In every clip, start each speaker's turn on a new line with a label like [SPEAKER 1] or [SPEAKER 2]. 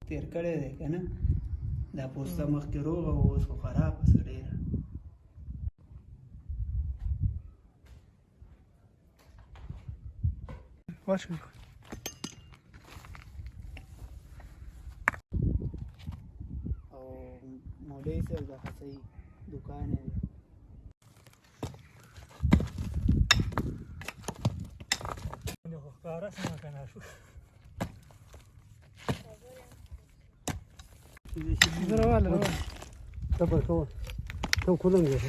[SPEAKER 1] تیر کړی دی که نه دا پوسته مخکې روغه وه اوس خو خرابه شوه ډېره
[SPEAKER 2] واچوي
[SPEAKER 1] او مولوي صاحب د خسۍ دوکان یې دی
[SPEAKER 2] خو ښکاره څنګه که نه شو روانه روانه
[SPEAKER 3] صبر کوه ته کولم دی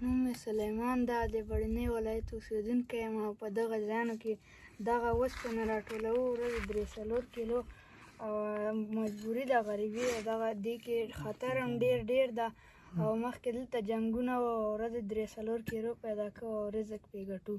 [SPEAKER 4] نوم مې سلیمان دا د بړنی ولایت اوسېدونکی یم او په دغه ځایانو کې دغه اوسپنه راټولوو ورځې 3-4 کیلو او مجبوري ده غریبي او دغه دې کې خطر هم ډېر ده او مخکې دلته جنګونه وو او ورځې 3-4 کیلو پیدا کوو او رزق پرې ګټو